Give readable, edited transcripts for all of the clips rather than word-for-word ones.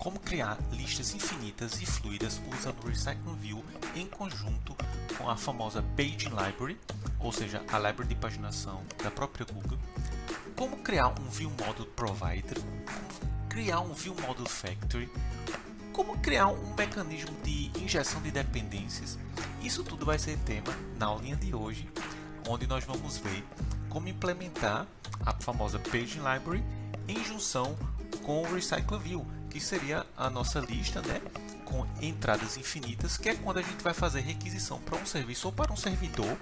como criar listas infinitas e fluidas usando o Recycling View em conjunto com a famosa Paging Library, ou seja, a library de paginação da própria Google, como criar um View Model Provider, como criar um View Model Factory, como criar um mecanismo de injeção de dependências. Isso tudo vai ser tema na aulinha de hoje, onde nós vamos ver como implementar a famosa Paging Library em junção com o Recycling View, que seria a nossa lista, né, com entradas infinitas, que é quando a gente vai fazer requisição para um serviço ou para um servidor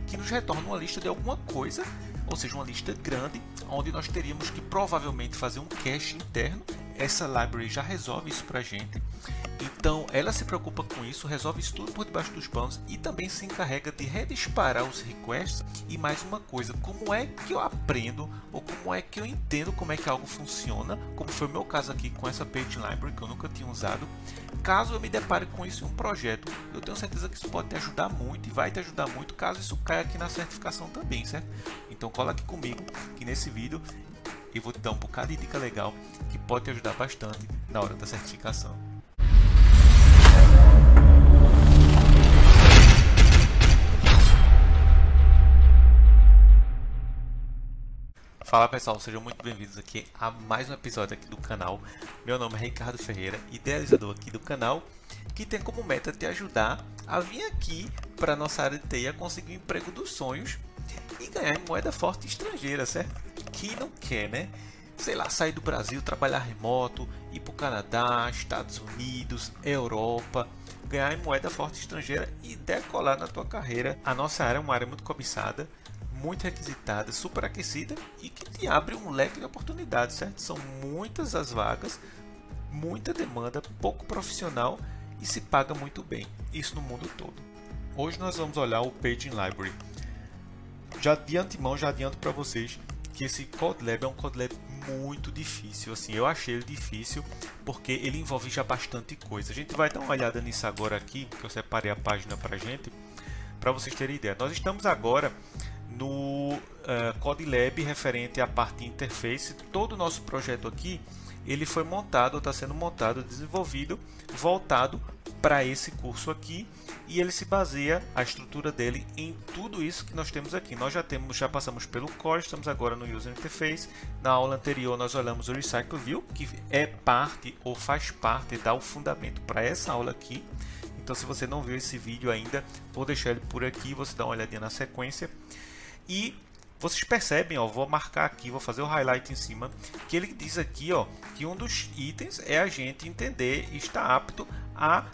que nos retorna uma lista de alguma coisa, ou seja, uma lista grande, onde nós teríamos que provavelmente fazer um cache interno. Essa library já resolve isso para a gente. Então ela se preocupa com isso, resolve isso tudo por debaixo dos panos e também se encarrega de redisparar os requests. E mais uma coisa, como é que eu aprendo ou como é que eu entendo como é que algo funciona, como foi o meu caso aqui com essa Paging Library que eu nunca tinha usado. Caso eu me depare com isso em um projeto, eu tenho certeza que isso pode te ajudar muito e vai te ajudar muito caso isso caia aqui na certificação também, certo? Então cola aqui comigo que nesse vídeo eu vou te dar um bocado de dica legal que pode te ajudar bastante na hora da certificação. Fala pessoal, sejam muito bem-vindos aqui a mais um episódio aqui do canal. Meu nome é Ricardo Ferreira, idealizador aqui do canal, que tem como meta te ajudar a vir aqui para a nossa área de TI a conseguir o emprego dos sonhos e ganhar em moeda forte estrangeira, certo? Quem não quer, né? Sei lá, sair do Brasil, trabalhar remoto, ir para o Canadá, Estados Unidos, Europa, ganhar em moeda forte estrangeira e decolar na tua carreira. A nossa área é uma área muito cobiçada, muito requisitada, super aquecida e que te abre um leque de oportunidades, certo? São muitas as vagas, muita demanda, pouco profissional e se paga muito bem, isso no mundo todo. Hoje nós vamos olhar o Paging Library. Já de antemão, já adianto para vocês que esse CodeLab é um CodeLab muito difícil. Assim, eu achei ele difícil porque ele envolve já bastante coisa. A gente vai dar uma olhada nisso agora aqui, que eu separei a página para gente, para vocês terem ideia. Nós estamos agora no CodeLab referente à parte de interface. Todo o nosso projeto aqui ele foi montado, está sendo montado, desenvolvido, voltado para esse curso aqui, e ele se baseia, a estrutura dele, em tudo isso que nós temos aqui. Nós já passamos pelo Core, estamos agora no User Interface. Na aula anterior nós olhamos o Recycling View, que é parte ou faz parte, dá o fundamento para essa aula aqui. Então se você não viu esse vídeo ainda, vou deixar ele por aqui, você dá uma olhadinha na sequência. E vocês percebem, ó, vou marcar aqui, vou fazer o highlight em cima, que ele diz aqui, ó, que um dos itens é a gente entender e estar apto a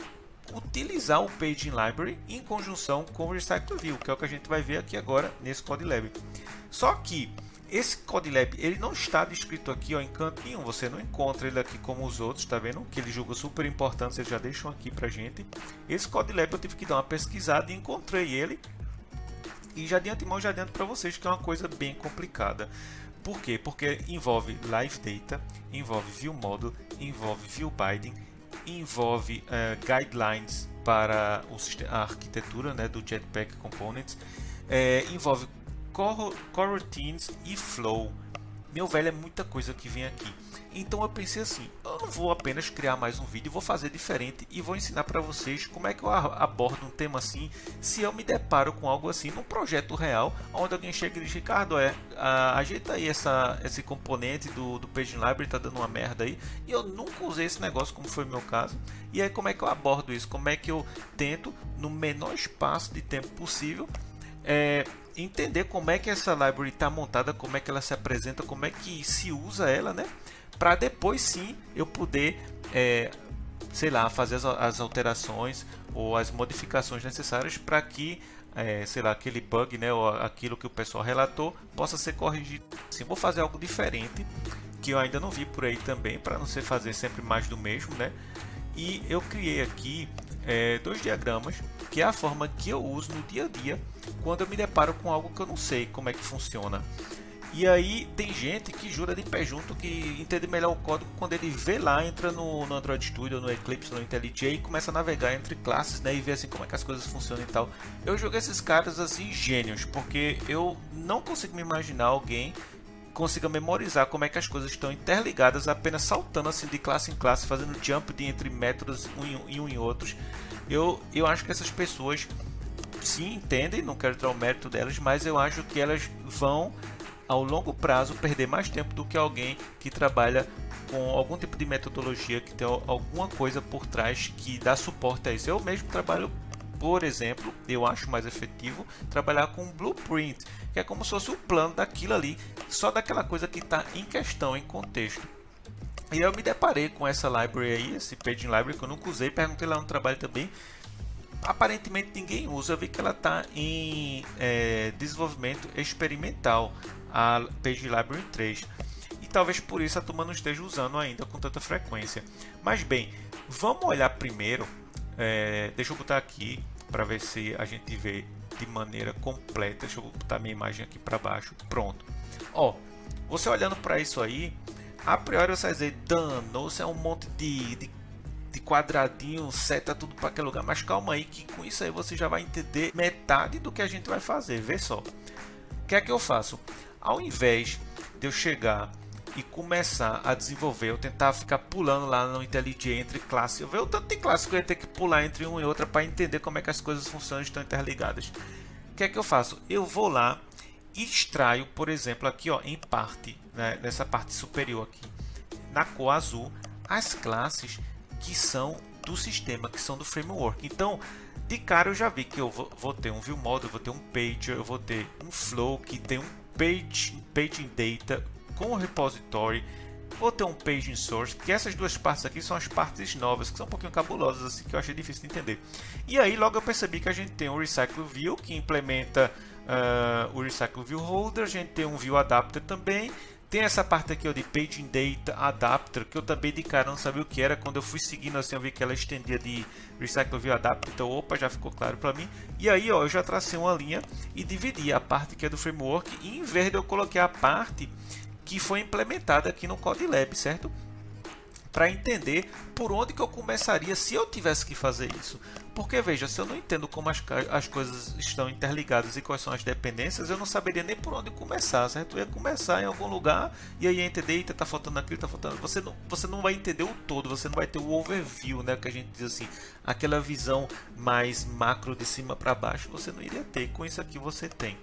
utilizar o Paging Library em conjunção com o Recycling View, que é o que a gente vai ver aqui agora nesse CodeLab. Só que esse CodeLab ele não está descrito aqui, ó, em canto nenhum, você não encontra ele aqui como os outros, tá vendo? Que ele julga super importante, vocês já deixam aqui pra gente. Esse CodeLab eu tive que dar uma pesquisada e encontrei ele. E já de antemão já adianto para vocês que é uma coisa bem complicada. Por quê? Porque envolve Live Data, envolve View Model, envolve View Binding, envolve guidelines para a arquitetura, né, do Jetpack Components, envolve coroutines e flow. Meu velho, é muita coisa que vem aqui. Então eu pensei assim, eu não vou apenas criar mais um vídeo, vou fazer diferente e vou ensinar para vocês como é que eu abordo um tema assim, se eu me deparo com algo assim num projeto real, onde alguém chega e diz, Ricardo, ajeita aí esse componente do Paging Library, tá dando uma merda aí, e eu nunca usei esse negócio, como foi o meu caso. E aí como é que eu abordo isso? Como é que eu tento, no menor espaço de tempo possível, entender como é que essa library está montada, como é que ela se apresenta, como é que se usa ela, né? Para depois sim eu poder, sei lá, fazer as alterações ou as modificações necessárias para que, sei lá, aquele bug, né, ou aquilo que o pessoal relatou possa ser corrigido. Assim, vou fazer algo diferente que eu ainda não vi por aí também, para não ser fazer sempre mais do mesmo, né? E eu criei aqui dois diagramas, que é a forma que eu uso no dia a dia quando eu me deparo com algo que eu não sei como é que funciona. E aí tem gente que jura de pé junto que entende melhor o código quando ele vê lá, entra no Android Studio, no Eclipse, no IntelliJ e começa a navegar entre classes, né, e ver assim como é que as coisas funcionam e tal. Eu jogo esses caras assim gênios, porque eu não consigo me imaginar alguém consiga memorizar como é que as coisas estão interligadas apenas saltando assim de classe em classe, fazendo jump de entre métodos um em outros. Eu acho que essas pessoas sim entendem, não quero tirar o mérito delas, mas eu acho que elas vão ao longo prazo perder mais tempo do que alguém que trabalha com algum tipo de metodologia, que tem alguma coisa por trás que dá suporte a isso. Eu mesmo trabalho, por exemplo, eu acho mais efetivo trabalhar com um blueprint, que é como se fosse o plano daquilo ali, só daquela coisa que está em questão, em contexto. E eu me deparei com essa library aí, esse Paging Library, que eu nunca usei, perguntei lá no trabalho também. Aparentemente ninguém usa, eu vi que ela está em desenvolvimento experimental, a Paging Library 3. E talvez por isso a turma não esteja usando ainda com tanta frequência. Mas bem, vamos olhar primeiro, deixa eu botar aqui para ver se a gente vê de maneira completa. Deixa eu botar minha imagem aqui para baixo, pronto. Ó, você olhando para isso aí, a priori você vai dizer, danou-se, é um monte de quadradinho, seta tudo para aquele lugar, mas calma aí que com isso aí você já vai entender metade do que a gente vai fazer. Vê só, o que é que eu faço? Ao invés de eu chegar e começar a desenvolver, eu tentar ficar pulando lá no IntelliJ entre classe, eu vejo o tanto de classe que eu ia ter que pular entre uma e outra para entender como é que as coisas funcionam e estão interligadas. O que é que eu faço? Eu vou lá e extraio, por exemplo, aqui ó, em parte, né, nessa parte superior aqui, na cor azul, as classes que são do sistema, que são do framework. Então, de cara eu já vi que eu vou ter um ViewModel, eu vou ter um Pager, eu vou ter um Flow, que tem um Paging Data com o repository, vou ter um Paging Source, que essas duas partes aqui são as partes novas, que são um pouquinho cabulosas, assim, que eu achei difícil de entender. E aí logo eu percebi que a gente tem um Recycle View, que implementa o Recycle View Holder, a gente tem um View Adapter também. Tem essa parte aqui ó, de Paging Data Adapter, que eu também de cara não sabia o que era. Quando eu fui seguindo assim, eu vi que ela estendia de Recycle View Adapter. Então, opa, já ficou claro para mim. E aí, ó, eu já tracei uma linha e dividi a parte que é do framework. E em verde eu coloquei a parte que foi implementada aqui no CodeLab, certo? Para entender por onde que eu começaria se eu tivesse que fazer isso. Porque veja, se eu não entendo como as coisas estão interligadas e quais são as dependências, eu não saberia nem por onde começar, certo? Eu ia começar em algum lugar e aí ia entender, eita, tá faltando aquilo, tá faltando. Você não vai entender o todo, você não vai ter o overview, né? Que a gente diz assim, aquela visão mais macro de cima para baixo, você não iria ter. Com isso aqui você tem.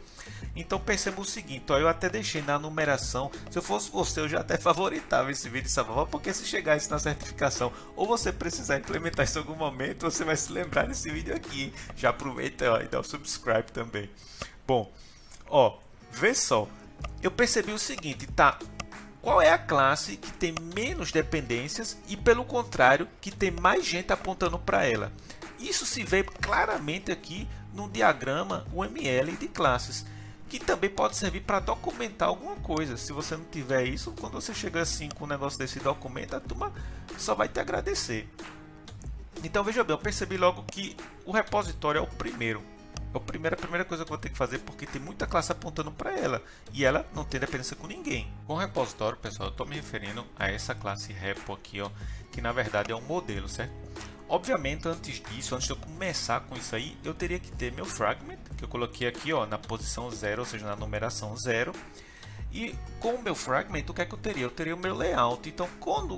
Então perceba o seguinte, ó, eu até deixei na numeração. Se eu fosse você, eu já até favoritava esse vídeo e salvava, porque se chegar isso na certificação ou você precisar implementar isso em algum momento, você vai se lembrar desse vídeo aqui. Já aproveita ó, e dá o subscribe também. Bom, ó, vê só, eu percebi o seguinte, tá? Qual é a classe que tem menos dependências e pelo contrário que tem mais gente apontando para ela? Isso se vê claramente aqui no diagrama UML de classes, que também pode servir para documentar alguma coisa. Se você não tiver isso, quando você chega assim com um negócio desse documento, a turma só vai te agradecer. Então veja bem, eu percebi logo que o repositório é o primeiro. É a primeira coisa que eu vou ter que fazer, porque tem muita classe apontando para ela e ela não tem dependência com ninguém. Com o repositório, pessoal, eu estou me referindo a essa classe repo aqui, ó, que na verdade é um modelo, certo? Obviamente, antes disso, antes de eu começar com isso aí, eu teria que ter meu fragment, que eu coloquei aqui ó, na posição 0, ou seja, na numeração 0. E com o meu fragment, o que é que eu teria? Eu teria o meu layout. Então, quando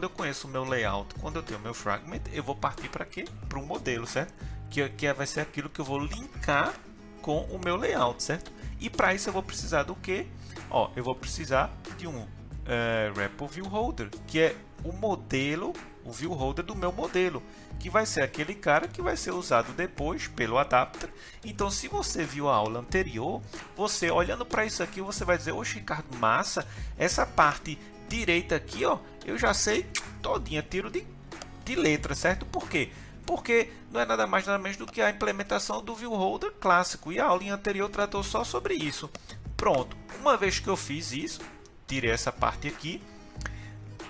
eu conheço o meu layout, quando eu tenho o meu fragment, eu vou partir para quê? Para um modelo, certo? Que vai ser aquilo que eu vou linkar com o meu layout, certo? E para isso eu vou precisar do quê? Ó, eu vou precisar de um Repo View Holder, que é o modelo, o view holder do meu modelo, que vai ser aquele cara que vai ser usado depois pelo adapter. Então, se você viu a aula anterior, você olhando para isso aqui, você vai dizer, oxe, Ricardo, massa, essa parte direita aqui, ó, eu já sei todinha, tiro de letra, certo? Por quê? Porque não é nada mais nada menos do que a implementação do view holder clássico, e a aula anterior tratou só sobre isso. Pronto, uma vez que eu fiz isso, tirei essa parte aqui,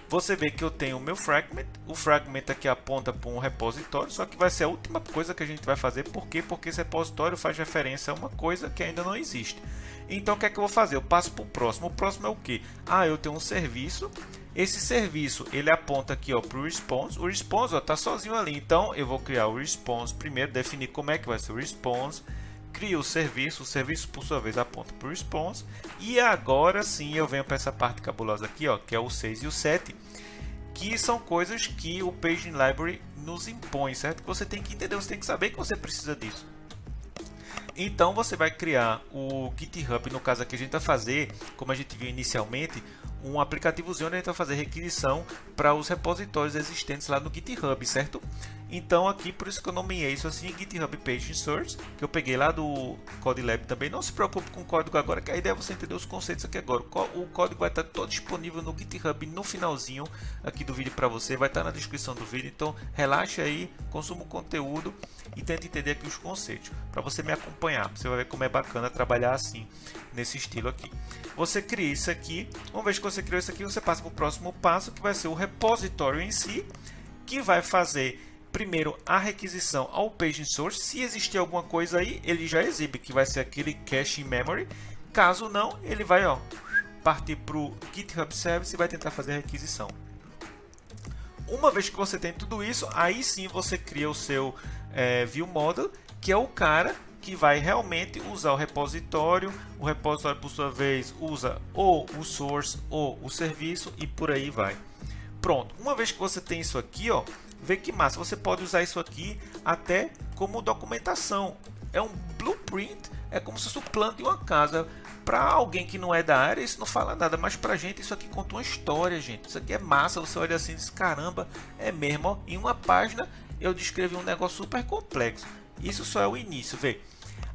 você vê que eu tenho o meu fragment. O fragment aqui aponta para um repositório, só que vai ser a última coisa que a gente vai fazer. Por quê? Porque esse repositório faz referência a uma coisa que ainda não existe. Então, o que é que eu vou fazer? Eu passo para o próximo. O próximo é o quê? Ah, eu tenho um serviço. Esse serviço, ele aponta aqui para o response. O response está sozinho ali. Então, eu vou criar o response primeiro, definir como é que vai ser o response. crio o serviço por sua vez aponta para o response, e agora sim eu venho para essa parte cabulosa aqui, ó, que é o 6 e o 7, que são coisas que o Paging Library nos impõe, certo? Que você tem que entender, você tem que saber que você precisa disso. Então você vai criar o GitHub, no caso aqui a gente vai fazer, como a gente viu inicialmente, um aplicativozinho onde a gente vai fazer requisição para os repositórios existentes lá no GitHub, certo? Então aqui, por isso que eu nomeei isso assim, GitHub Paging Source, que eu peguei lá do CodeLab também. Não se preocupe com o código agora, que a ideia é você entender os conceitos aqui agora. O código vai estar todo disponível no GitHub no finalzinho aqui do vídeo para você, vai estar na descrição do vídeo. Então relaxe aí, consuma o conteúdo e tente entender aqui os conceitos, para você me acompanhar. Você vai ver como é bacana trabalhar assim, nesse estilo aqui. Você cria isso aqui, uma vez que você criou isso aqui, você passa para o próximo passo, que vai ser o repositório em si, que vai fazer primeiro a requisição ao Paging Source. Se existir alguma coisa aí, ele já exibe, que vai ser aquele cache in memory. Caso não, ele vai partir para o GitHub Service e vai tentar fazer a requisição. Uma vez que você tem tudo isso, aí sim você cria o seu View Model, que é o cara que vai realmente usar o repositório por sua vez usa ou o source ou o serviço e por aí vai. Pronto, uma vez que você tem isso aqui, ó, vê que massa, você pode usar isso aqui até como documentação. É um blueprint, é como se fosse o plano de uma casa. Para alguém que não é da área, isso não fala nada, mas para a gente isso aqui conta uma história, gente. Isso aqui é massa, você olha assim e diz, caramba, é mesmo, ó, em uma página eu descrevi um negócio super complexo. Isso só é o início, vê.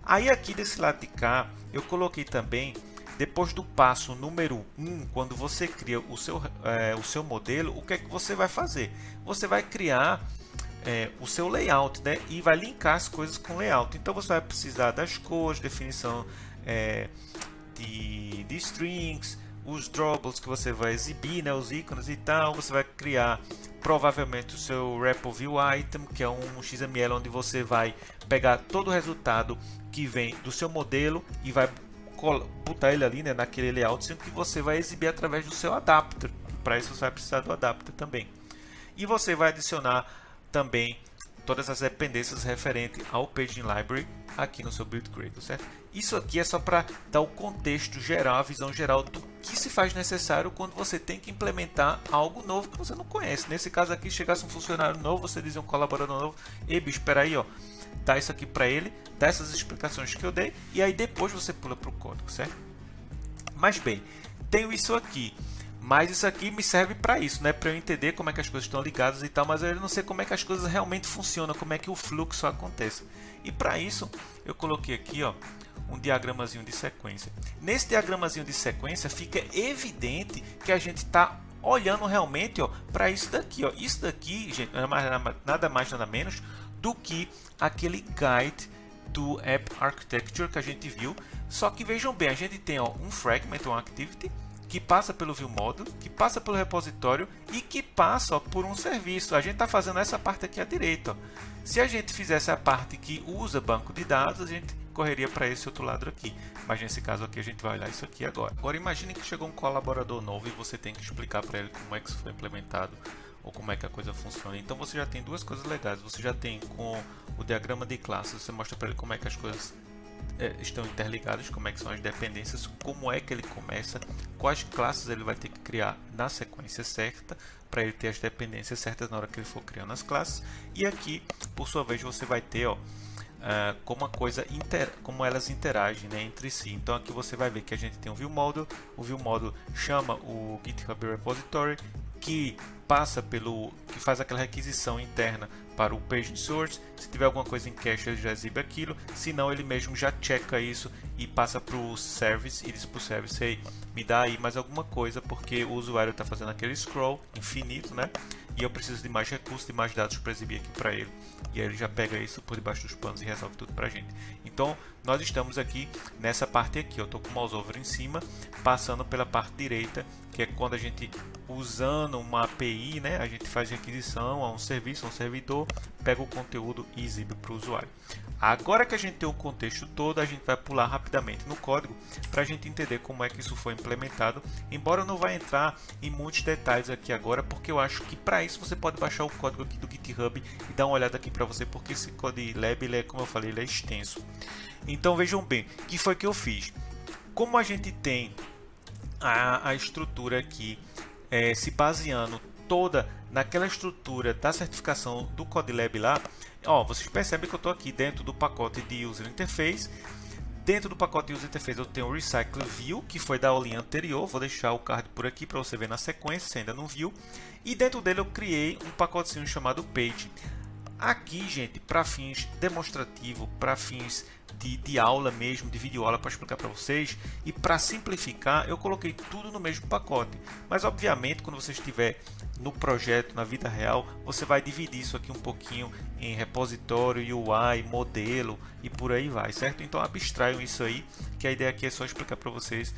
Aí aqui desse lado de cá, eu coloquei também, depois do passo número 1, quando você cria o seu modelo, o que é que você vai fazer? Você vai criar o seu layout, né? E vai linkar as coisas com layout. Então você vai precisar das cores, definição de strings, os drawbles que você vai exibir, né? Os ícones e tal. Você vai criar provavelmente o seu repo view item, que é um XML onde você vai pegar todo o resultado que vem do seu modelo e vai botar ele ali, né, naquele layout, sendo que você vai exibir através do seu adapter. Para isso você vai precisar do adapter também. E você vai adicionar também todas as dependências referentes ao Paging Library aqui no seu Build Creator, certo? Isso aqui é só para dar o contexto geral, a visão geral do que se faz necessário quando você tem que implementar algo novo que você não conhece. Nesse caso aqui, chegasse um funcionário novo, você dizia um colaborador novo, ei bicho, espera aí, ó, dá isso aqui para ele, dá essas explicações que eu dei, e aí depois você pula para o código, certo? Mas bem, tenho isso aqui. Mas isso aqui me serve para isso, né? Para eu entender como é que as coisas estão ligadas e tal, mas eu não sei como é que as coisas realmente funcionam, como é que o fluxo acontece. E para isso, eu coloquei aqui, ó, um diagramazinho de sequência. Nesse diagramazinho de sequência, fica evidente que a gente está olhando realmente, ó, para isso daqui, ó. Isso daqui, gente, não é nada mais nada menos do que aquele guide do App Architecture que a gente viu. Só que vejam bem, a gente tem, ó, um fragment, uma activity, que passa pelo View Model, que passa pelo repositório e que passa, ó, por um serviço. A gente está fazendo essa parte aqui à direita. Ó. Se a gente fizesse a parte que usa banco de dados, a gente correria para esse outro lado aqui. Mas nesse caso aqui a gente vai olhar isso aqui agora. Agora imagine que chegou um colaborador novo e você tem que explicar para ele como é que isso foi implementado ou como é que a coisa funciona. Então você já tem duas coisas legais. Você já tem com o diagrama de classes, você mostra para ele como é que as coisas estão interligadas, como é que são as dependências, como é que ele começa, quais classes ele vai ter que criar na sequência certa para ele ter as dependências certas na hora que ele for criando as classes. E aqui, por sua vez, você vai ter, ó, como elas interagem, né, entre si. Então aqui você vai ver que a gente tem o View Model chama o GitHub Repository, que faz aquela requisição interna para o Paging Source. Se tiver alguma coisa em cache, ele já exibe aquilo, se não, ele mesmo já checa isso e passa para o Service e diz para o Service, hey, me dá aí mais alguma coisa, porque o usuário está fazendo aquele scroll infinito, né? E eu preciso de mais recursos, de mais dados para exibir aqui para ele. E aí ele já pega isso por debaixo dos panos e resolve tudo para a gente. Então, nós estamos aqui nessa parte aqui. Eu estou com o mouse over em cima, passando pela parte direita, que é quando a gente, usando uma API API, né? A gente faz requisição a um serviço, a um servidor, pega o conteúdo e exibe para o usuário. Agora que a gente tem o contexto todo, a gente vai pular rapidamente no código para a gente entender como é que isso foi implementado. Embora eu não vá entrar em muitos detalhes aqui agora, porque eu acho que para isso você pode baixar o código aqui do GitHub e dar uma olhada aqui para você, porque esse Codilab, ele é, como eu falei, ele é extenso. Então vejam bem, o que foi que eu fiz? Como a gente tem a estrutura aqui se baseando toda naquela estrutura da certificação do Codilab lá, ó, vocês percebem que eu estou aqui dentro do pacote de User Interface. Dentro do pacote de User Interface eu tenho o Recycle View, que foi da aulinha anterior. Vou deixar o card por aqui para você ver na sequência, se ainda não viu. E dentro dele eu criei um pacotezinho chamado Page. Aqui, gente, para fins demonstrativos, para fins de aula mesmo, de vídeo aula para explicar para vocês, e para simplificar, eu coloquei tudo no mesmo pacote. Mas obviamente, quando você estiver no projeto, na vida real, você vai dividir isso aqui um pouquinho em repositório, UI, modelo e por aí vai, certo? Então abstraiam isso aí, que a ideia aqui é só explicar para vocês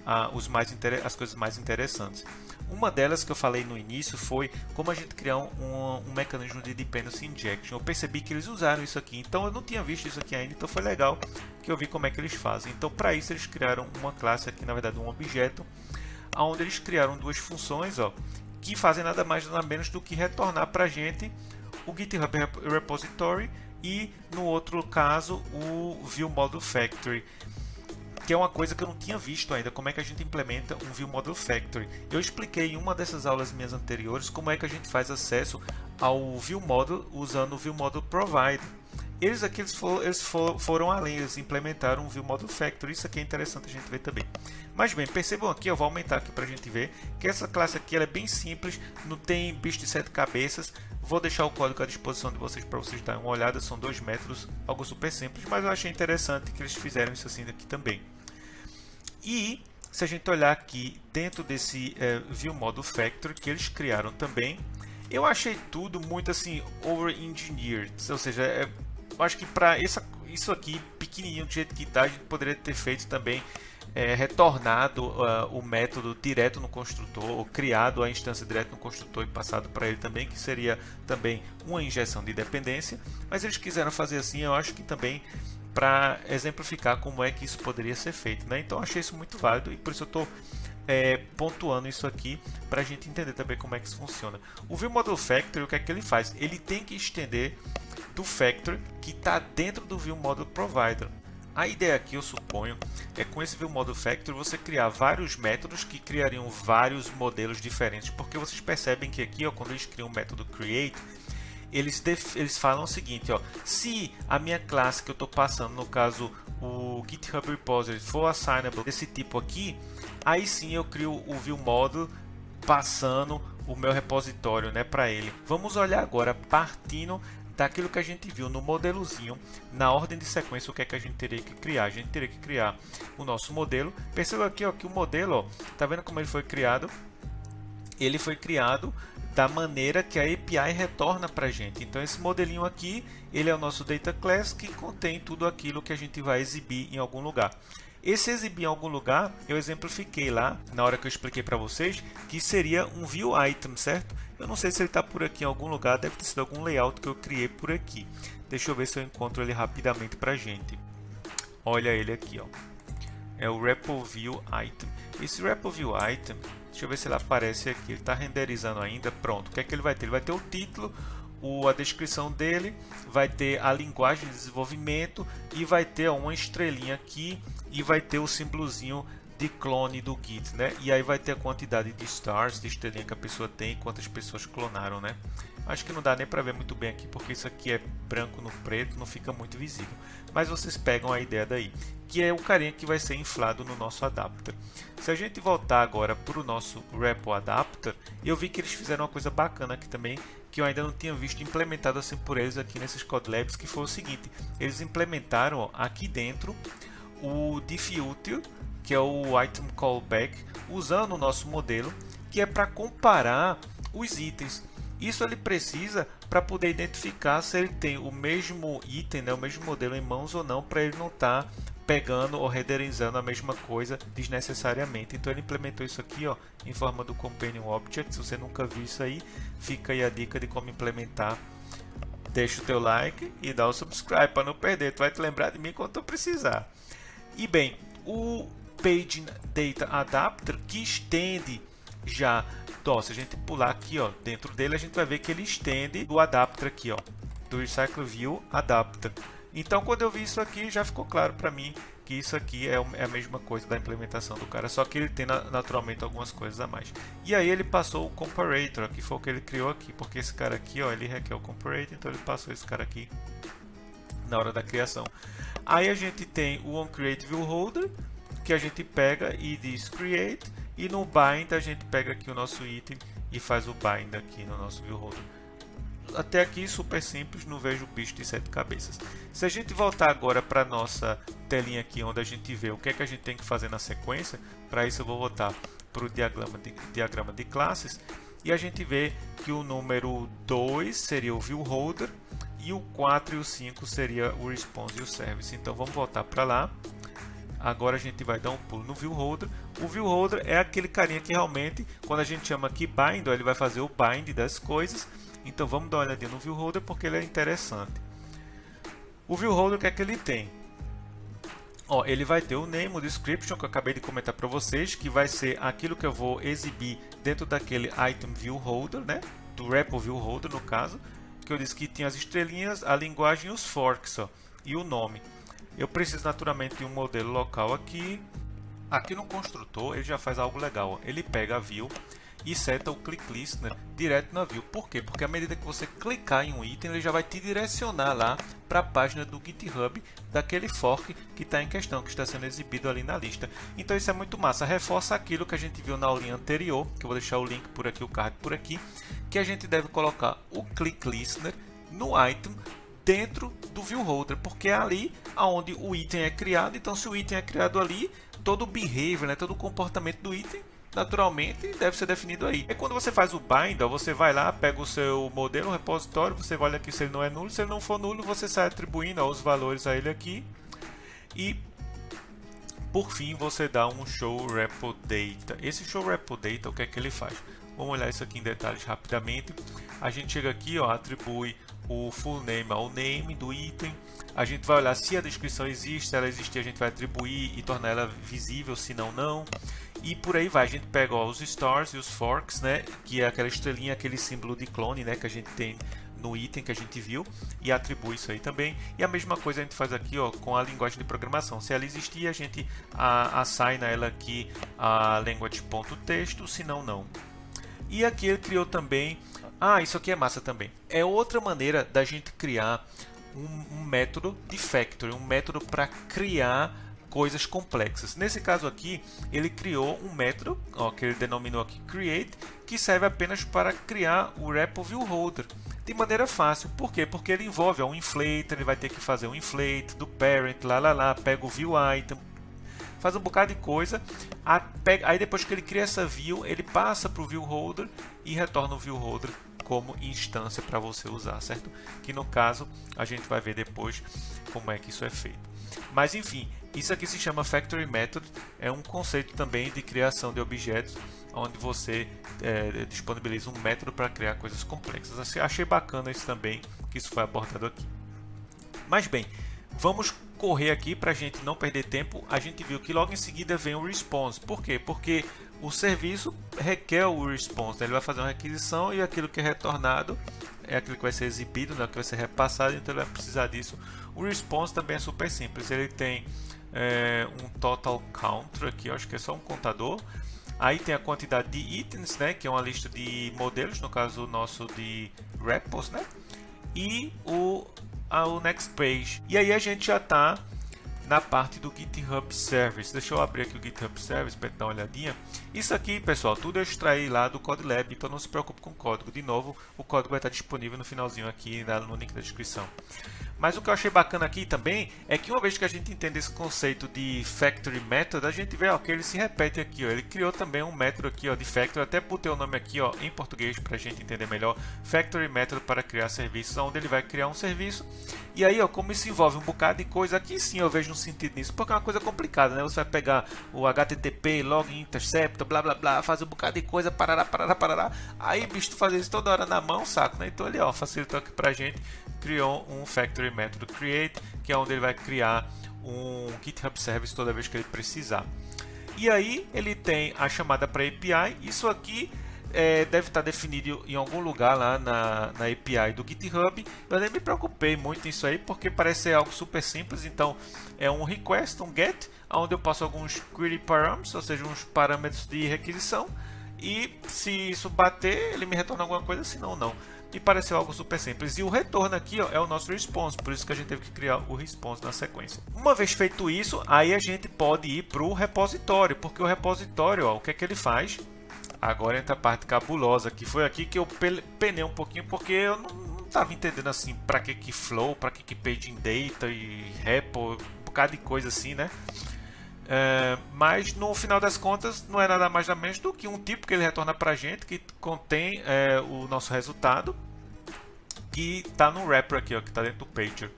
as coisas mais interessantes. Uma delas que eu falei no início foi como a gente criar um mecanismo de dependency injection. Eu percebi que eles usaram isso aqui, então eu não tinha visto isso aqui ainda, então foi legal que eu vi como é que eles fazem. Então para isso eles criaram uma classe aqui, na verdade um objeto, onde eles criaram duas funções, ó, que fazem nada mais nada menos do que retornar para a gente o GitHub Repository e no outro caso o View Model Factory, que é uma coisa que eu não tinha visto ainda, como é que a gente implementa um View Model Factory. Eu expliquei em uma dessas aulas minhas anteriores como é que a gente faz acesso ao View Model usando o View Model Provider. Eles aqui foram além, eles implementaram um View Model Factory. Isso aqui é interessante a gente ver também. Mas bem, percebam aqui, eu vou aumentar aqui para a gente ver que essa classe aqui ela é bem simples, não tem bicho de 7 cabeças. Vou deixar o código à disposição de vocês para vocês darem uma olhada, são 2 métodos, algo super simples, mas eu achei interessante que eles fizeram isso assim aqui também. E se a gente olhar aqui dentro desse View Model Factory que eles criaram também, eu achei tudo muito assim over-engineered, ou seja, eu acho que para isso aqui pequenininho do jeito que está, a gente poderia ter feito também retornado o método direto no construtor, ou criado a instância direto no construtor e passado para ele também, que seria também uma injeção de dependência, mas eles quiseram fazer assim, eu acho que também para exemplificar como é que isso poderia ser feito, né? Então achei isso muito válido e por isso eu estou pontuando isso aqui para a gente entender também como é que isso funciona. O View Model Factory, o que é que ele faz? Ele tem que estender do Factory que está dentro do View Model Provider. A ideia aqui, eu suponho, é com esse View Model Factory você criar vários métodos que criariam vários modelos diferentes, porque vocês percebem que aqui, ó, quando eles criam o método Create, eles falam o seguinte, ó, se a minha classe que eu estou passando, no caso o GitHub Repository, for assignable desse tipo aqui, aí sim eu crio o View Model passando o meu repositório, né, para ele. Vamos olhar agora, partindo daquilo que a gente viu no modelozinho, na ordem de sequência, o que é que a gente teria que criar? A gente teria que criar o nosso modelo. Perceba aqui, ó, que o modelo, ó, tá vendo como ele foi criado? Ele foi criado da maneira que a API retorna para a gente. Então esse modelinho aqui, ele é o nosso data class que contém tudo aquilo que a gente vai exibir em algum lugar. Esse exibir em algum lugar, eu exemplifiquei lá, na hora que eu expliquei para vocês, que seria um view item, certo? Eu não sei se ele está por aqui em algum lugar, deve ter sido algum layout que eu criei por aqui. Deixa eu ver se eu encontro ele rapidamente para a gente. Olha ele aqui, ó. É o Repo View Item. Esse Repo View Item, deixa eu ver se ele aparece aqui. Ele está renderizando ainda. Pronto. O que é que ele vai ter? Ele vai ter o título, a descrição dele, vai ter a linguagem de desenvolvimento e vai ter uma estrelinha aqui e vai ter o símbolozinho de clone do Git, né? E aí vai ter a quantidade de stars, de estrelinha que a pessoa tem, quantas pessoas clonaram, né? Acho que não dá nem para ver muito bem aqui, porque isso aqui é branco no preto, não fica muito visível. Mas vocês pegam a ideia daí, que é o carinha que vai ser inflado no nosso adapter. Se a gente voltar agora para o nosso Repo Adapter, eu vi que eles fizeram uma coisa bacana aqui também, que eu ainda não tinha visto implementado assim por eles aqui nesses Codilabs, que foi o seguinte: eles implementaram, ó, aqui dentro o diffutil, que é o item callback, usando o nosso modelo, que é para comparar os itens. Isso ele precisa para poder identificar se ele tem o mesmo item, né, o mesmo modelo em mãos ou não, para ele não estar pegando ou renderizando a mesma coisa desnecessariamente. Então ele implementou isso aqui, ó, em forma do Companion Object. Se você nunca viu isso aí, fica aí a dica de como implementar. Deixa o teu like e dá o subscribe para não perder. Tu vai te lembrar de mim quando tu precisar. E bem, o Page Data Adapter, que estende já, ó, se a gente pular aqui, ó, dentro dele, a gente vai ver que ele estende do adapter aqui, ó, do Recycle View Adapter. Então, quando eu vi isso aqui, já ficou claro para mim que isso aqui é a mesma coisa da implementação do cara, só que ele tem naturalmente algumas coisas a mais. E aí ele passou o Comparator, que foi o que ele criou aqui, porque esse cara aqui, ó, ele requer o Comparator, então ele passou esse cara aqui na hora da criação. Aí a gente tem o OnCreateViewHolder, que a gente pega e diz Create, e no Bind a gente pega aqui o nosso item e faz o Bind aqui no nosso ViewHolder. Até aqui super simples, não vejo bicho de 7 cabeças. Se a gente voltar agora para nossa telinha aqui, onde a gente vê o que é que a gente tem que fazer na sequência, para isso eu vou voltar para o diagrama de classes, e a gente vê que o número 2 seria o ViewHolder, e o 4 e o 5 seria o Response e o Service. Então vamos voltar para lá. Agora a gente vai dar um pulo no ViewHolder. O ViewHolder é aquele carinha que realmente, quando a gente chama aqui Bind, ele vai fazer o Bind das coisas. Então vamos dar uma olhadinha no ViewHolder porque ele é interessante. O ViewHolder, o que é que ele tem? Ó, ele vai ter o name, o description, que eu acabei de comentar para vocês, que vai ser aquilo que eu vou exibir dentro daquele item ViewHolder, né? Do repo ViewHolder no caso, que eu disse que tinha as estrelinhas, a linguagem e os forks, ó, e o nome. Eu preciso naturalmente de um modelo local aqui. Aqui no construtor ele já faz algo legal, ó. Ele pega a view e seta o click listener direto na view. Por quê? Porque à medida que você clicar em um item, ele já vai te direcionar lá para a página do GitHub daquele fork que está em questão, que está sendo exibido ali na lista. Então isso é muito massa, reforça aquilo que a gente viu na aulinha anterior, que eu vou deixar o link por aqui, o card por aqui, que a gente deve colocar o click listener no item dentro do ViewHolder, porque é ali onde o item é criado. Então se o item é criado ali, todo o behavior, né, todo o comportamento do item naturalmente deve ser definido aí. E quando você faz o bind, ó, você vai lá, pega o seu modelo, o repositório, você olha aqui se ele não é nulo. Se ele não for nulo, você sai atribuindo, ó, os valores a ele aqui. E por fim você dá um show repo data. Esse show repo data, o que é que ele faz? Vamos olhar isso aqui em detalhes rapidamente. A gente chega aqui, ó, atribui o full name ao name do item. A gente vai olhar se a descrição existe. Se ela existir, a gente vai atribuir e tornar ela visível, se não, não. E por aí vai. A gente pega, ó, os stars e os forks, né, que é aquela estrelinha, aquele símbolo de clone, né, que a gente tem no item que a gente viu, e atribui isso aí também. E a mesma coisa a gente faz aqui, ó, com a linguagem de programação. Se ela existir, a gente assigna ela aqui a language.texto, se não, não. E aqui ele criou também, isso aqui é massa também, é outra maneira da gente criar um método de factory, um método para criar coisas complexas. Nesse caso aqui, ele criou um método, ó, que ele denominou aqui create, que serve apenas para criar o repo ViewHolder de maneira fácil. Por quê? Porque ele envolve, ó, um inflate, ele vai ter que fazer um inflate do parent, pega o view item, faz um bocado de coisa. Aí depois que ele cria essa view, ele passa para o ViewHolder e retorna o ViewHolder como instância para você usar, certo? Que no caso a gente vai ver depois como é que isso é feito. Mas enfim, isso aqui se chama Factory Method, é um conceito também de criação de objetos, onde você disponibiliza um método para criar coisas complexas. Achei bacana isso também, que isso foi abordado aqui. Mas bem, vamos correr aqui para a gente não perder tempo. A gente viu que logo em seguida vem o response. Por quê? Porque o serviço requer o response, né? Ele vai fazer uma requisição e aquilo que é retornado é aquilo que vai ser exibido, né? Que vai ser repassado, então ele vai precisar disso. O response também é super simples, ele tem um total counter aqui, eu acho que é só um contador. Aí tem a quantidade de itens, né? Que é uma lista de modelos, no caso nosso de repos, né? E o next page. E aí a gente já está na parte do GitHub Service. Deixa eu abrir aqui o GitHub Service para dar uma olhadinha. Isso aqui, pessoal, tudo eu extraí lá do CodeLab, então não se preocupe com o código. De novo, o código vai estar disponível no finalzinho aqui no link da descrição. Mas o que eu achei bacana aqui também é que uma vez que a gente entende esse conceito de factory method, a gente vê ó, que ele se repete aqui. Ó. Ele criou também um método aqui ó, de factory, até botei o nome aqui ó, em português para a gente entender melhor. Factory method para criar serviços, onde ele vai criar um serviço. E aí, ó, como isso envolve um bocado de coisa, aqui sim eu vejo um sentido nisso, porque é uma coisa complicada, né? Você vai pegar o HTTP, login, interceptor, blá blá blá, fazer um bocado de coisa, parará, parará, parará. Aí, bicho, tu fazer isso toda hora na mão, saco, né? Então ele, ó, facilitou aqui pra gente, criou um factory method create, que é onde ele vai criar um GitHub Service toda vez que ele precisar. E aí, ele tem a chamada para API, isso aqui deve estar definido em algum lugar lá na API do GitHub. Eu nem me preocupei muito nisso aí, porque parece ser algo super simples. Então é um request, um get, onde eu passo alguns query parameters, ou seja, uns parâmetros de requisição, e se isso bater, ele me retorna alguma coisa, senão não. E pareceu algo super simples. E o retorno aqui ó, é o nosso response, por isso que a gente teve que criar o response na sequência. Uma vez feito isso, aí a gente pode ir para o repositório, porque o repositório, ó, o que é que ele faz? Agora entra a parte cabulosa, que foi aqui que eu penei um pouquinho, porque eu não estava entendendo assim para que flow, para que paging data e repo, um bocado de coisa assim, né? Mas no final das contas não é nada mais nada menos do que um tipo que ele retorna para a gente, que contém o nosso resultado, que está no wrapper aqui, ó, que está dentro do pager.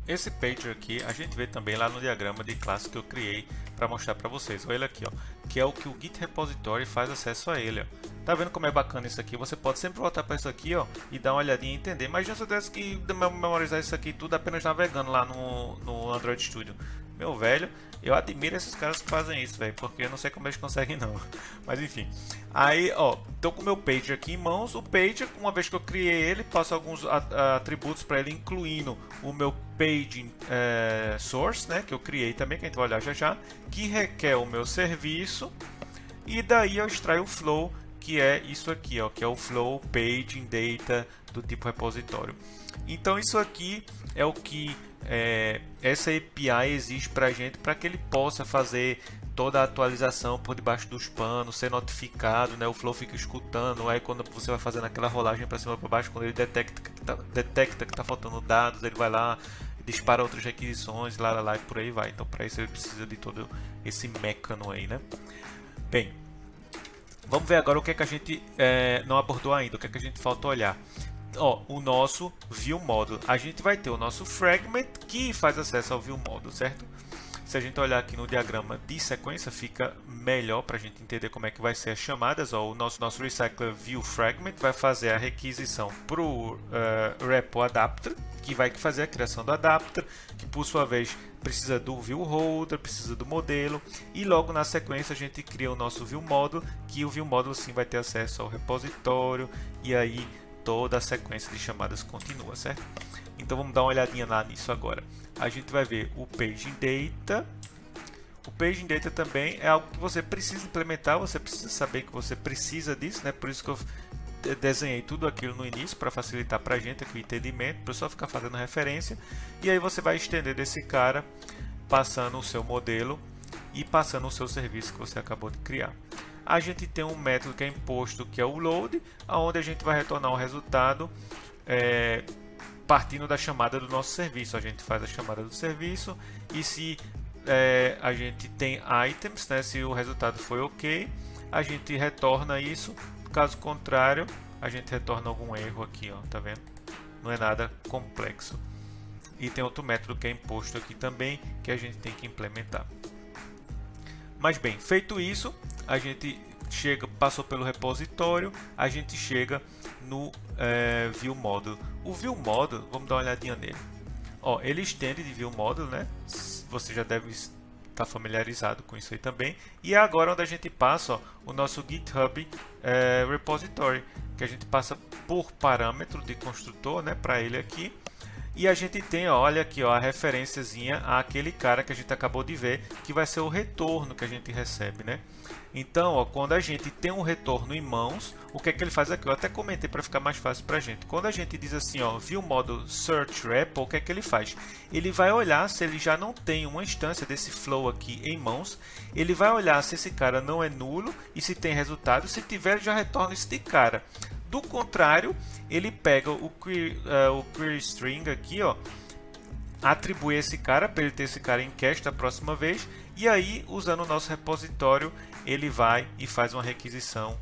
Esse pager aqui a gente vê também lá no diagrama de classe que eu criei para mostrar para vocês. Olha ele aqui, ó, que é o que o Git Repository faz acesso a ele. Ó. Tá vendo como é bacana isso aqui? Você pode sempre voltar para isso aqui ó, e dar uma olhadinha e entender. Imagina se eu tivesse que memorizar isso aqui tudo apenas navegando lá no Android Studio. Meu velho, eu admiro esses caras que fazem isso, velho, porque eu não sei como eles conseguem não. Mas enfim. Aí, ó, tô com o meu pager aqui em mãos. O pager, uma vez que eu criei ele, passo alguns atributos para ele, incluindo o meu paging source, né, que eu criei também, que a gente vai olhar já já, que requer o meu serviço. E daí eu extraio o flow, que é isso aqui, ó, que é o flow paging data do tipo repositório. Então isso aqui é o que essa API exige para a gente, para que ele possa fazer toda a atualização por debaixo dos panos, ser notificado, né? O Flow fica escutando, aí quando você vai fazendo aquela rolagem para cima e para baixo, quando ele detecta que está faltando dados, ele vai lá, dispara outras requisições, lá e por aí vai. Então para isso ele precisa de todo esse mecanismo aí, né? Bem, vamos ver agora o que é que a gente não abordou ainda, o que é que a gente falta olhar. Ó, o nosso view model. A gente vai ter o nosso fragment que faz acesso ao view model, certo? Se a gente olhar aqui no diagrama de sequência, fica melhor para a gente entender como é que vai ser as chamadas. Ó, o nosso recycler view fragment vai fazer a requisição para o repo adapter, que vai fazer a criação do adapter, que por sua vez precisa do view holder, precisa do modelo, e logo na sequência a gente cria o nosso view model, que o view model sim vai ter acesso ao repositório, e aí toda a sequência de chamadas continua, certo? Então vamos dar uma olhadinha lá nisso agora. A gente vai ver o paging data. O paging data também é algo que você precisa implementar, você precisa saber que você precisa disso, né? Por isso que eu desenhei tudo aquilo no início para facilitar para a gente aqui o entendimento, para só ficar fazendo referência. E aí você vai estender desse cara, passando o seu modelo e passando o seu serviço que você acabou de criar. A gente tem um método que é imposto, que é o load, onde a gente vai retornar o resultado partindo da chamada do nosso serviço. A gente faz a chamada do serviço e se a gente tem items, né, se o resultado foi ok, a gente retorna isso. Caso contrário, a gente retorna algum erro aqui, ó, tá vendo? Não é nada complexo. E tem outro método que é imposto aqui também, que a gente tem que implementar. Mas bem, feito isso, a gente passou pelo repositório, a gente chega no view model. O view model, vamos dar uma olhadinha nele. Ó, ele estende de view model, né? Você já deve estar familiarizado com isso aí também. E é agora onde a gente passa, ó, o nosso GitHub repository, que a gente passa por parâmetro de construtor, né, para ele aqui. E a gente tem, ó, olha aqui, ó, a referenciazinha àquele cara que a gente acabou de ver, que vai ser o retorno que a gente recebe, né? Então, ó, quando a gente tem um retorno em mãos, o que é que ele faz aqui? Eu até comentei para ficar mais fácil para a gente. Quando a gente diz assim, ó, view model search repo, o que é que ele faz? Ele vai olhar se ele já não tem uma instância desse flow aqui em mãos. Ele vai olhar se esse cara não é nulo e se tem resultado. Se tiver, ele já retorna esse de cara. Do contrário, ele pega o query string aqui, ó, atribuir esse cara para ele ter esse cara em cache da próxima vez, e aí usando o nosso repositório ele vai e faz uma requisição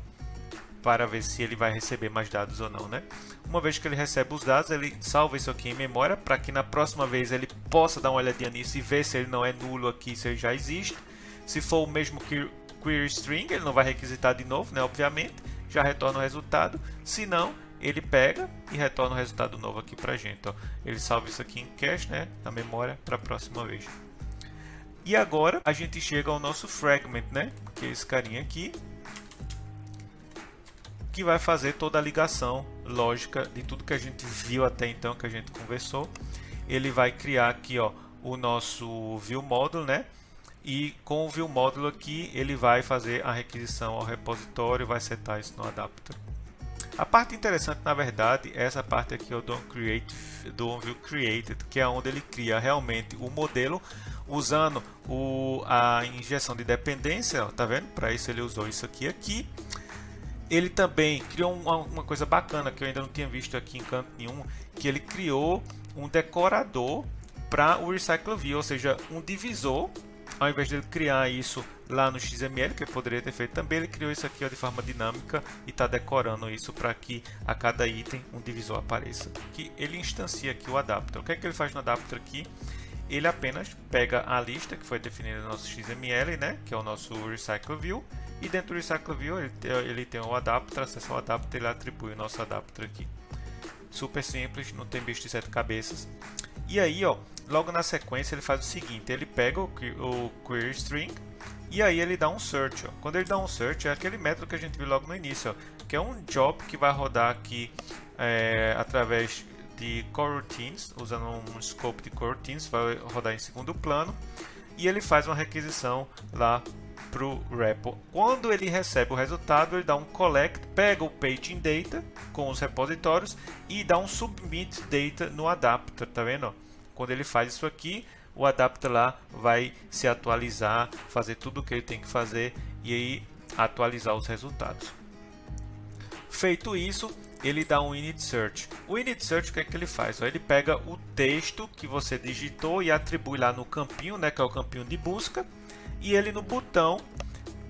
para ver se ele vai receber mais dados ou não, né? Uma vez que ele recebe os dados, ele salva isso aqui em memória para que na próxima vez ele possa dar uma olhadinha nisso e ver se ele não é nulo aqui, se ele já existe. Se for o mesmo que query string, ele não vai requisitar de novo, né? Obviamente, já retorna o resultado. Se não, ele pega e retorna o resultado novo aqui para a gente. Ó. Ele salva isso aqui em cache, né? Na memória para a próxima vez. E agora a gente chega ao nosso fragment, né? Que é esse carinha aqui, que vai fazer toda a ligação lógica de tudo que a gente viu até então, que a gente conversou. Ele vai criar aqui, ó, o nosso view module, né? E com o view module aqui, ele vai fazer a requisição ao repositório, vai setar isso no adapter. A parte interessante, na verdade, é essa parte aqui, ó, do view created, que é onde ele cria realmente o modelo usando a injeção de dependência, ó, tá vendo? Para isso ele usou isso aqui. Ele também criou uma coisa bacana que eu ainda não tinha visto aqui em canto nenhum, que ele criou um decorador para o Recycle View, ou seja, um divisor. Ao invés de ele criar isso lá no XML, que ele poderia ter feito também, ele criou isso aqui, ó, de forma dinâmica e está decorando isso para que a cada item um divisor apareça. Que ele instancia aqui o adapter. O que é que ele faz no adapter aqui? Ele apenas pega a lista que foi definida no nosso XML, né, que é o nosso Recycle View, e dentro do Recycle View ele tem o adapter, acessa o adapter, ele atribui o nosso adapter aqui. Super simples, não tem bicho de 7 cabeças. E aí, ó, logo na sequência ele faz o seguinte, ele pega o query string e aí ele dá um search. Ó. Quando ele dá um search, é aquele método que a gente viu logo no início, ó, que é um job que vai rodar aqui através de coroutines, usando um scope de coroutines, vai rodar em segundo plano, e ele faz uma requisição lá para o repo. Quando ele recebe o resultado, ele dá um collect, pega o paging data com os repositórios e dá um submit data no adapter, tá vendo? Quando ele faz isso aqui, o adapter lá vai se atualizar, fazer tudo o que ele tem que fazer e aí atualizar os resultados. Feito isso, ele dá um init search. O init search, o que é que ele faz? Ele pega o texto que você digitou e atribui lá no campinho, né, que é o campinho de busca, e ele no botão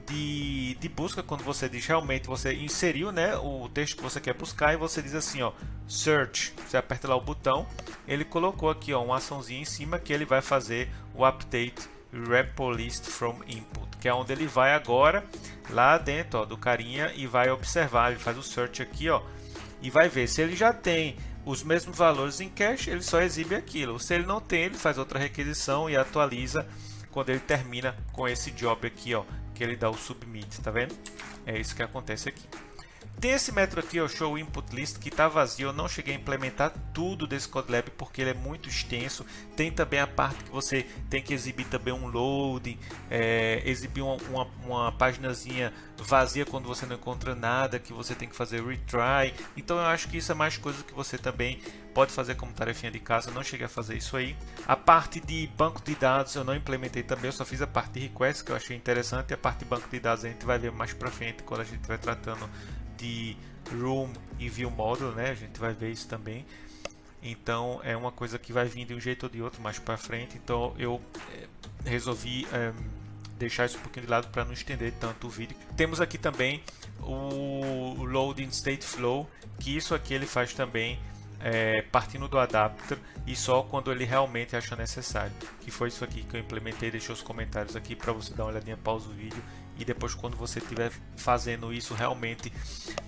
de busca, quando você diz realmente, você inseriu, né, o texto que você quer buscar e você diz assim, ó, search, você aperta lá o botão, ele colocou aqui, ó, uma açãozinha em cima que ele vai fazer o update repo list from input, que é onde ele vai agora lá dentro, ó, do carinha e vai observar, ele faz o search aqui, ó, e vai ver se ele já tem os mesmos valores em cache, ele só exibe aquilo. Se ele não tem, ele faz outra requisição e atualiza quando ele termina com esse job aqui, ó, que ele dá o submit, tá vendo? É isso que acontece aqui. Tem esse método aqui, o show input list, que está vazio. Eu não cheguei a implementar tudo desse CodeLab porque ele é muito extenso. Tem também a parte que você tem que exibir também um loading, exibir uma paginazinha vazia quando você não encontra nada, que você tem que fazer retry. Então eu acho que isso é mais coisa que você também pode fazer como tarefinha de casa. Eu não cheguei a fazer isso aí. A parte de banco de dados eu não implementei também, eu só fiz a parte de request, que eu achei interessante. E a parte de banco de dados a gente vai ver mais para frente quando a gente vai tratando de room e view model, né? A gente vai ver isso também. Então é uma coisa que vai vir de um jeito ou de outro mais para frente. Então eu resolvi deixar isso um pouquinho de lado para não estender tanto o vídeo. Temos aqui também o loading state flow, que isso aqui ele faz também partindo do adapter e só quando ele realmente acha necessário. Que foi isso aqui que eu implementei. Deixei os comentários aqui para você dar uma olhadinha, pausa o vídeo. E depois, quando você estiver fazendo isso realmente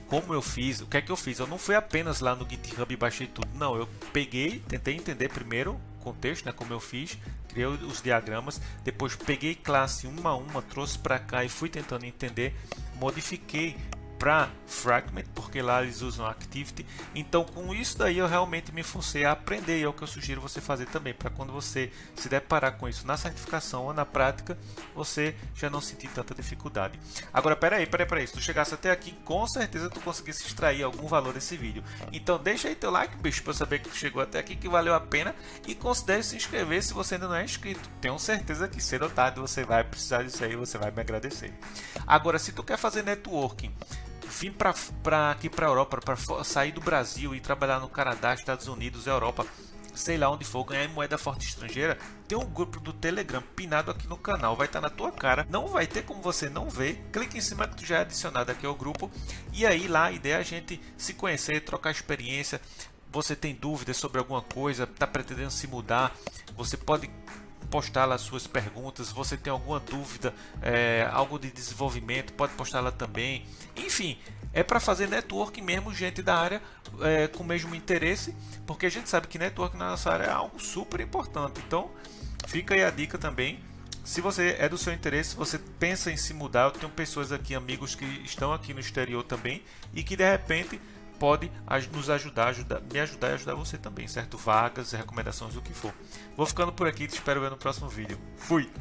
como eu fiz, o que é que eu fiz? Eu não fui apenas lá no GitHub e baixei tudo. Não, eu peguei, tentei entender primeiro o contexto, né, como eu fiz, criei os diagramas, depois peguei classe uma a uma, trouxe para cá e fui tentando entender, modifiquei para fragment, porque lá eles usam activity. Então com isso daí eu realmente me forcei a aprender, e é o que eu sugiro você fazer também, para quando você se deparar com isso na certificação ou na prática, você já não sentir tanta dificuldade. Agora peraí, se tu chegasse até aqui, com certeza tu conseguisse extrair algum valor desse vídeo. Então deixa aí teu like, bicho, para saber que tu chegou até aqui, que valeu a pena, e considere se inscrever se você ainda não é inscrito. Tenho certeza que cedo ou tarde você vai precisar disso aí, você vai me agradecer. Agora, se tu quer fazer networking, vim aqui para a Europa, para sair do Brasil e trabalhar no Canadá, Estados Unidos, Europa, sei lá onde for, ganhar em moeda forte estrangeira, tem um grupo do Telegram pinado aqui no canal, vai estar na tua cara, não vai ter como você não ver. Clica em cima que tu já é adicionado aqui ao grupo, e aí lá a ideia é a gente se conhecer, trocar experiência. Você tem dúvidas sobre alguma coisa, está pretendendo se mudar, você pode postar lá suas perguntas. Você tem alguma dúvida, algo de desenvolvimento, pode postar lá também. Enfim, é para fazer network mesmo, gente da área com o mesmo interesse, porque a gente sabe que network na nossa área é algo super importante. Então fica aí a dica também. Se você é do seu interesse, você pensa em se mudar, eu tenho pessoas aqui, amigos que estão aqui no exterior também e que de repente pode nos ajudar, me ajudar e ajudar você também, certo? Vagas, recomendações, o que for. Vou ficando por aqui, te espero ver no próximo vídeo. Fui!